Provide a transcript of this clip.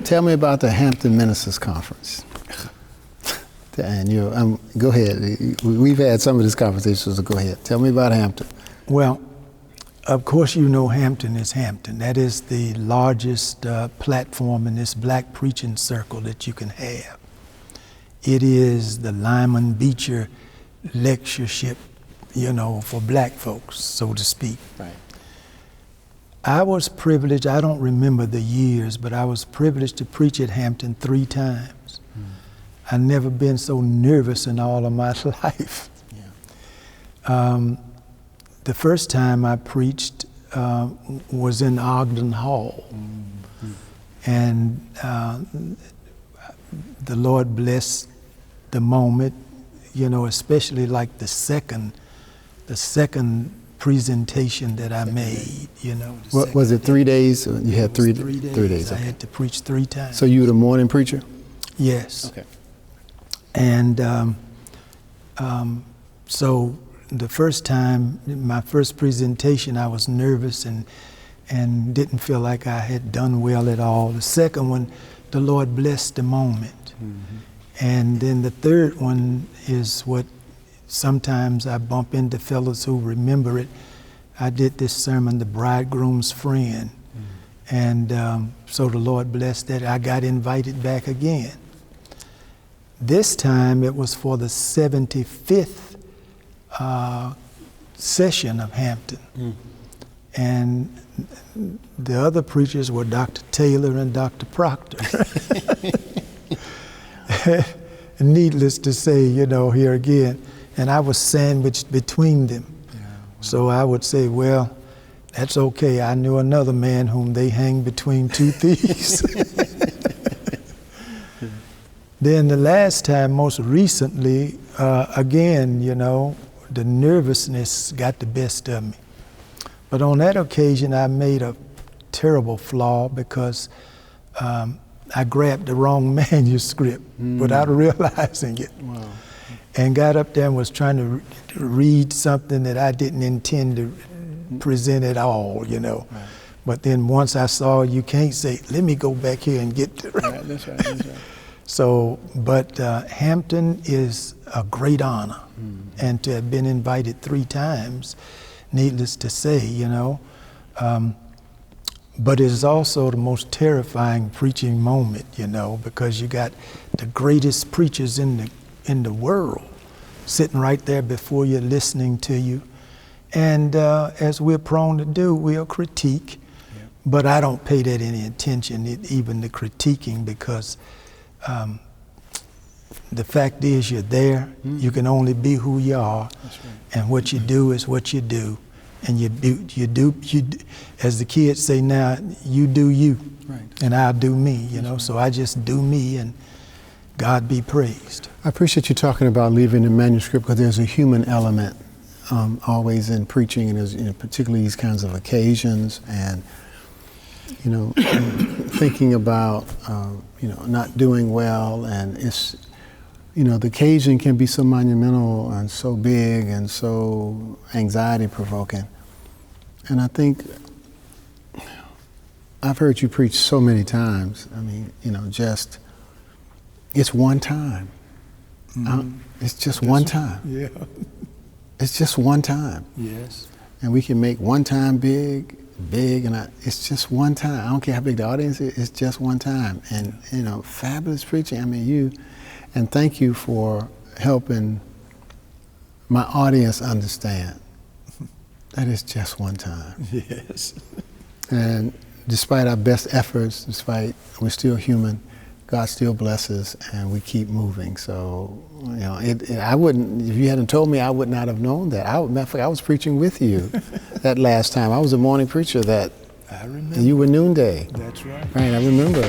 tell me about the Hampton Ministers Conference. And go ahead. We've had some of this conversation, so go ahead. Tell me about Hampton. Well, of course you know Hampton is Hampton. That is the largest platform in this black preaching circle that you can have. It is the Lyman Beecher lectureship, for black folks, so to speak. Right. I was privileged, I don't remember the years, but I was privileged to preach at Hampton 3 times. I've never been so nervous in all of my life. Yeah. The first time I preached was in Ogden Hall. And the Lord blessed the moment, especially like the second presentation that I made, What was it, 3 days? You had 3 days. 3 days. I Okay. had to preach 3 times. So you were the morning preacher? Yes. Okay. And so the first time, my first presentation, I was nervous and didn't feel like I had done well at all. The second one, the Lord blessed the moment. And then the third one is what sometimes I bump into fellows who remember it. I did this sermon, The Bridegroom's Friend. And so the Lord blessed that. I got invited back again. This time it was for the 75th session of Hampton. And the other preachers were Dr. Taylor and Dr. Proctor. Needless to say, here again, and I was sandwiched between them. Yeah, wow. So I would say, well, that's okay. I knew another man whom they hang between 2 thieves. Then the last time, most recently, again, the nervousness got the best of me. But on that occasion, I made a terrible flaw because I grabbed the wrong manuscript without realizing it. Wow. And got up there and was trying to read something that I didn't intend to present at all, Right. But then once I saw, you can't say, let me go back here and get the right. That's right. So, but Hampton is a great honor. And to have been invited 3 times, needless to say, but it is also the most terrifying preaching moment, because you got the greatest preachers in the world sitting right there before you, listening to you. And as we're prone to do, we'll critique, but I don't pay that any attention, even the critiquing, because the fact is you're there, you can only be who you are. That's right. And what you do is what you do. And you do, as the kids say now, you do you, right. And I'll do me, right. So I just do me, and God be praised. I appreciate you talking about leaving the manuscript, because there's a human element always in preaching, and there's, particularly these kinds of occasions, and thinking about not doing well, and it's the occasion can be so monumental and so big and so anxiety provoking. And I think I've heard you preach so many times. I mean, it's one time. It's just one time. Yeah. It's just one time. Yes. And we can make one time big, and it's just one time. I don't care how big the audience is, it's just one time. And, fabulous preaching. I mean, and thank you for helping my audience understand that it's just one time. Yes. And despite our best efforts, we're still human, God still blesses, and we keep moving. So, I wouldn't, if you hadn't told me, I would not have known that. I was preaching with you that last time. I was a morning preacher I remember. You were noonday. That's right. Right, I remember.